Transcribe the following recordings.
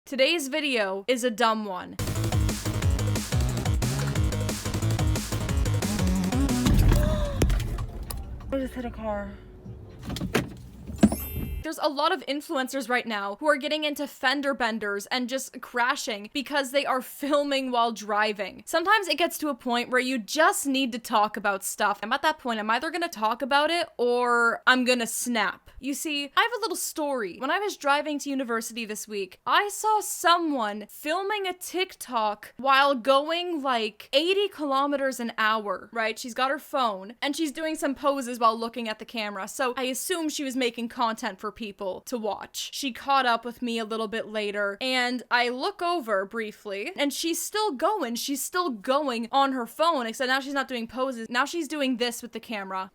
Today's video is a dumb one. I just hit a car. There's a lot of influencers right now who are getting into fender benders and just crashing because they are filming while driving. Sometimes it gets to a point where you just need to talk about stuff. I'm at that point, I'm either gonna talk about it or I'm gonna snap. You see, I have a little story. When I was driving to university this week, I saw someone filming a TikTok while going like 80 kilometers an hour, right? She's got her phone and she's doing some poses while looking at the camera. So I assume she was making content for people to watch. She caught up with me a little bit later and I look over briefly and she's still going. She's still going on her phone, except now she's not doing poses. Now she's doing this with the camera.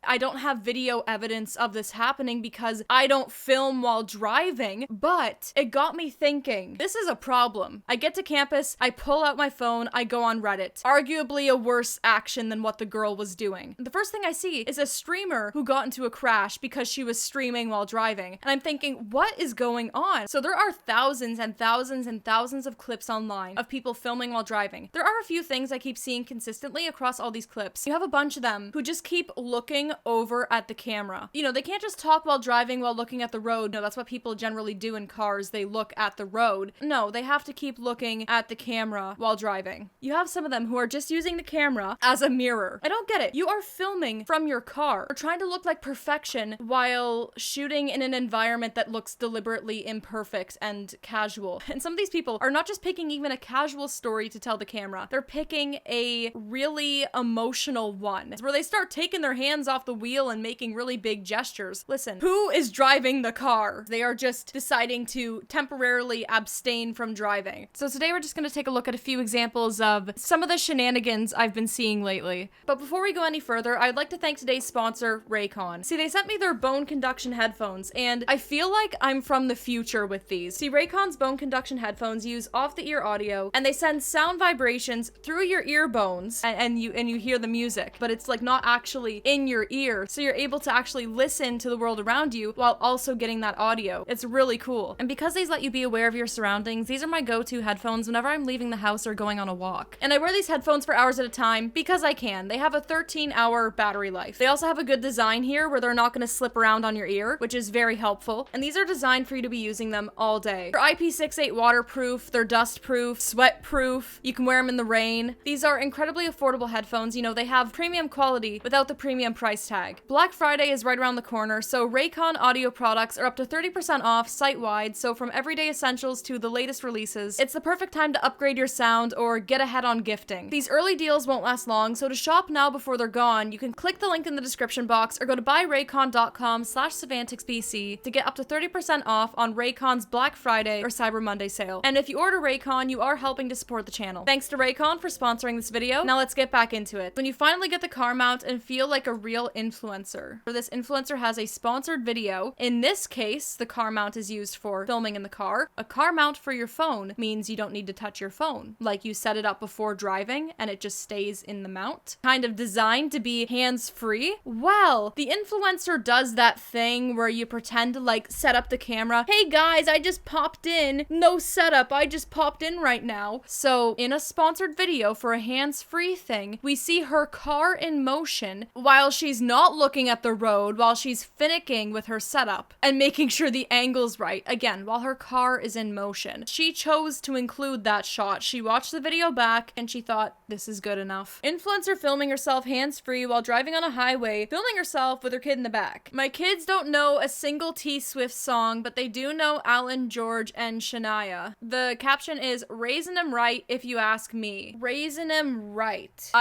I don't have video evidence of this happening because I don't film while driving, but it got me thinking, this is a problem. I get to campus, I pull out my phone, I go on Reddit. Arguably a worse action than what the girl was doing. The first thing I see is a streamer who got into a crash because she was streaming while driving. And I'm thinking, what is going on? So there are thousands and thousands and thousands of clips online of people filming while driving. There are a few things I keep seeing consistently across all these clips. You have a bunch of them who just keep looking over at the camera. You know, they can't just talk while driving while looking at the road. No, that's what people generally do in cars. They look at the road. No, they have to keep looking at the camera while driving. You have some of them who are just using the camera as a mirror. I don't get it. You are filming from your car or trying to look like perfection while shooting in an environment that looks deliberately imperfect and casual. And some of these people are not just picking even a casual story to tell the camera. They're picking a really emotional one where they start taking their hands off the wheel and making really big gestures. Listen, who is driving the car? They are just deciding to temporarily abstain from driving. So today we're just going to take a look at a few examples of some of the shenanigans I've been seeing lately. But before we go any further, I'd like to thank today's sponsor, Raycon. See, they sent me their bone conduction headphones, and I feel like I'm from the future with these. See, Raycon's bone conduction headphones use off-the-ear audio, and they send sound vibrations through your ear bones, and you hear the music, but it's like not actually in your ear, so you're able to actually listen to the world around you while also getting that audio. It's really cool. And because these let you be aware of your surroundings, these are my go-to headphones whenever I'm leaving the house or going on a walk. And I wear these headphones for hours at a time because I can. They have a 13-hour battery life. They also have a good design here where they're not going to slip around on your ear, which is very helpful. And these are designed for you to be using them all day. They're IP68 waterproof, they're dust-proof, sweat-proof. You can wear them in the rain. These are incredibly affordable headphones. You know, they have premium quality without the premium price tag. Black Friday is right around the corner, so Raycon audio products are up to 30% off site-wide, so from everyday essentials to the latest releases, it's the perfect time to upgrade your sound or get ahead on gifting. These early deals won't last long, so to shop now before they're gone, you can click the link in the description box or go to buyraycon.com/SavanticsBC to get up to 30% off on Raycon's Black Friday or Cyber Monday sale. And if you order Raycon, you are helping to support the channel. Thanks to Raycon for sponsoring this video. Now let's get back into it. When you finally get the car mount and feel like a real influencer, this influencer has a sponsored video. In this case, the car mount is used for filming in the car. A car mount for your phone means you don't need to touch your phone. Like you set it up before driving and it just stays in the mount. Kind of designed to be hands-free. Well, the influencer does that thing where you pretend to like set up the camera. Hey guys, I just popped in. No setup, I just popped in right now. So in a sponsored video for a hands-free thing, we see her car in motion while she's not looking at the road, while she's finicking with her setup and making sure the angle's right. Again, while her car is in motion. She chose to include that shot. She watched the video back and she thought, this is good enough. Influencer filming herself hands-free while driving on a highway, filming herself with her kid in the back. My kids don't know a single T-Swift song, but they do know Alan, George, and Shania. The caption is, raising them right if you ask me. Raising them right.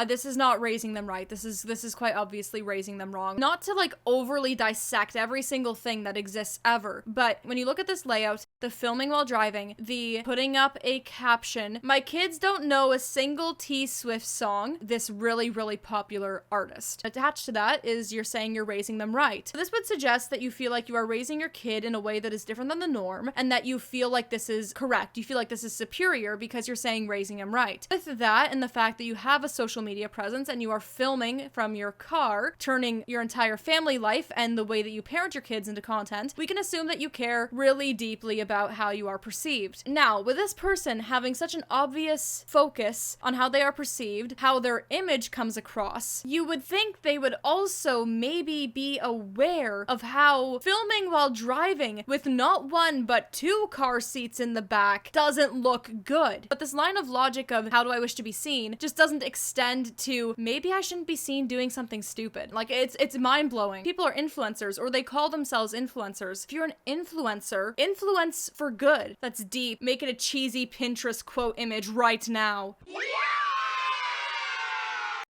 This is not raising them right. This is quite obviously raising them wrong. Not to like overly dissect every single thing that exists ever, but when you look at this layout, the filming while driving, the putting up a caption, my kids don't know a single T-Swift song, this really, really popular artist. Attached to that is you're saying you're raising them right. So this would suggest that you feel like you are raising your kid in a way that is different than the norm and that you feel like this is correct. You feel like this is superior because you're saying raising them right. With that and the fact that you have a social media presence and you are filming from your car, turning your entire family life and the way that you parent your kids into content, we can assume that you care really deeply about how you are perceived. Now, with this person having such an obvious focus on how they are perceived, how their image comes across, you would think they would also maybe be aware of how filming while driving with not one but two car seats in the back doesn't look good. But this line of logic of how do I wish to be seen just doesn't extend to maybe I shouldn't be seen doing something stupid. Like, it's mind-blowing. People are influencers, or they call themselves influencers. If you're an influencer, influence for good. That's deep. Make it a cheesy Pinterest quote image right now.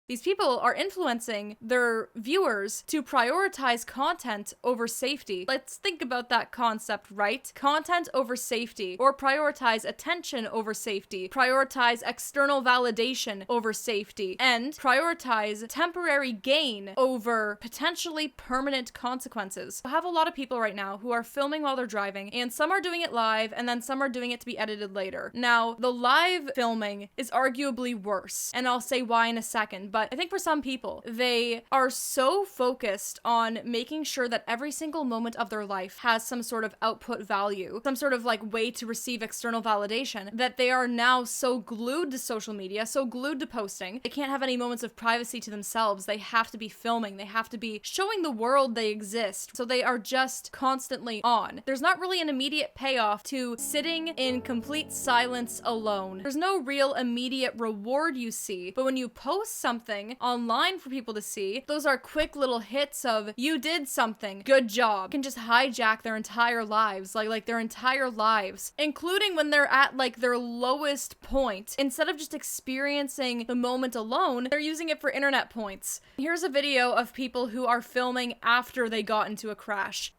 These people are influencing their viewers to prioritize content over safety. Let's think about that concept, right? Content over safety, or prioritize attention over safety, prioritize external validation over safety, and prioritize temporary gain over potentially permanent consequences. I have a lot of people right now who are filming while they're driving, and some are doing it live, and then some are doing it to be edited later. Now, the live filming is arguably worse, and I'll say why in a second, but I think for some people, they are so focused on making sure that every single moment of their life has some sort of output value, some sort of like way to receive external validation, that they are now so glued to social media, so glued to posting. They can't have any moments of privacy to themselves. They have to be filming. They have to be showing the world they exist. So they are just constantly on. There's not really an immediate payoff to sitting in complete silence alone. There's no real immediate reward you see, but when you post something online for people to see, those are quick little hits of you did something, good job. Can just hijack their entire lives, like their entire lives, including when they're at like their lowest point. Instead of just experiencing the moment alone, they're using it for internet points. Here's a video of people who are filming after they got into a crash.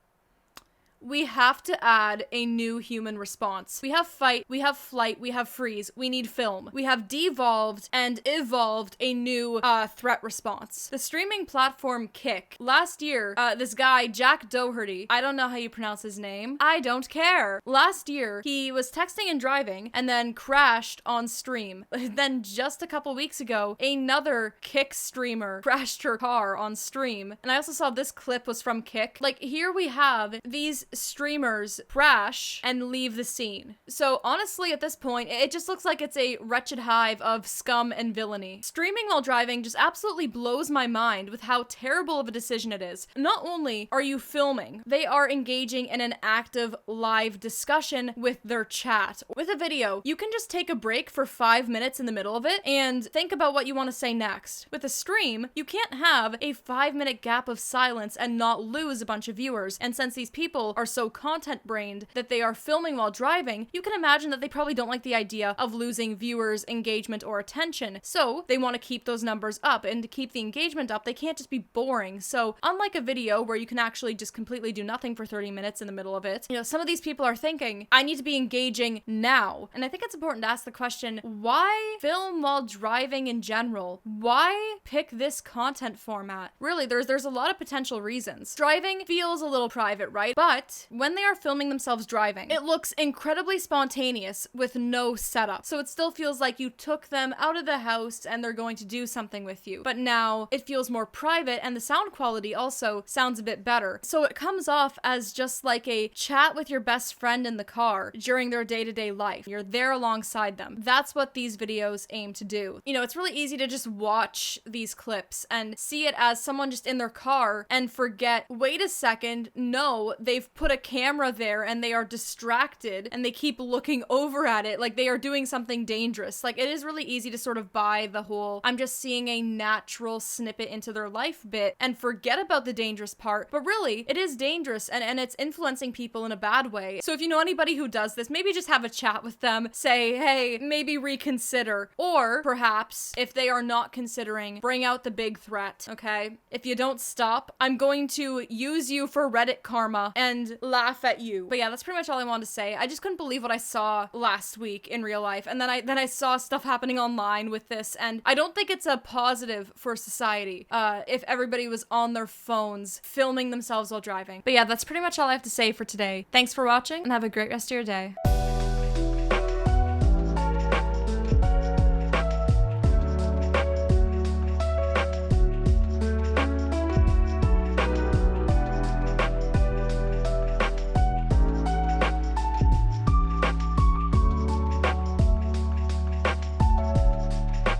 We have to add a new human response. We have fight, we have flight, we have freeze, we need film. We have devolved and evolved a new threat response. The streaming platform Kick. Last year, this guy, Jack Doherty, I don't know how you pronounce his name. I don't care. Last year, he was texting and driving and then crashed on stream. Then just a couple weeks ago, another Kick streamer crashed her car on stream. And I also saw this clip was from Kick. Like, here we have these streamers crash and leave the scene. So honestly, at this point, it just looks like it's a wretched hive of scum and villainy. Streaming while driving just absolutely blows my mind with how terrible of a decision it is. Not only are you filming, they are engaging in an active live discussion with their chat. With a video, you can just take a break for 5 minutes in the middle of it and think about what you want to say next. With a stream, you can't have a 5-minute gap of silence and not lose a bunch of viewers. And since these people are so content-brained that they are filming while driving, you can imagine that they probably don't like the idea of losing viewers' engagement or attention. So they want to keep those numbers up, and to keep the engagement up, they can't just be boring. So unlike a video where you can actually just completely do nothing for 30 minutes in the middle of it, you know, some of these people are thinking, I need to be engaging now. And I think it's important to ask the question, why film while driving in general? Why pick this content format? Really, there's a lot of potential reasons. Driving feels a little private, right? But when they are filming themselves driving, it looks incredibly spontaneous with no setup. So it still feels like you took them out of the house and they're going to do something with you. But now it feels more private, and the sound quality also sounds a bit better. So it comes off as just like a chat with your best friend in the car during their day-to-day life. You're there alongside them. That's what these videos aim to do. You know, it's really easy to just watch these clips and see it as someone just in their car and forget, wait a second, no, they've put a camera there and they are distracted and they keep looking over at it like they are doing something dangerous. Like, it is really easy to sort of buy the whole I'm just seeing a natural snippet into their life bit and forget about the dangerous part. But really, it is dangerous and it's influencing people in a bad way. So if you know anybody who does this, maybe just have a chat with them, say, hey, maybe reconsider. Or perhaps if they are not considering, bring out the big threat, okay? If you don't stop, I'm going to use you for Reddit karma and laugh at you. But yeah, that's pretty much all I wanted to say. I just couldn't believe what I saw last week in real life, and then I saw stuff happening online with this, and I don't think it's a positive for society if everybody was on their phones filming themselves while driving. But yeah, that's pretty much all I have to say for today. Thanks for watching, and have a great rest of your day.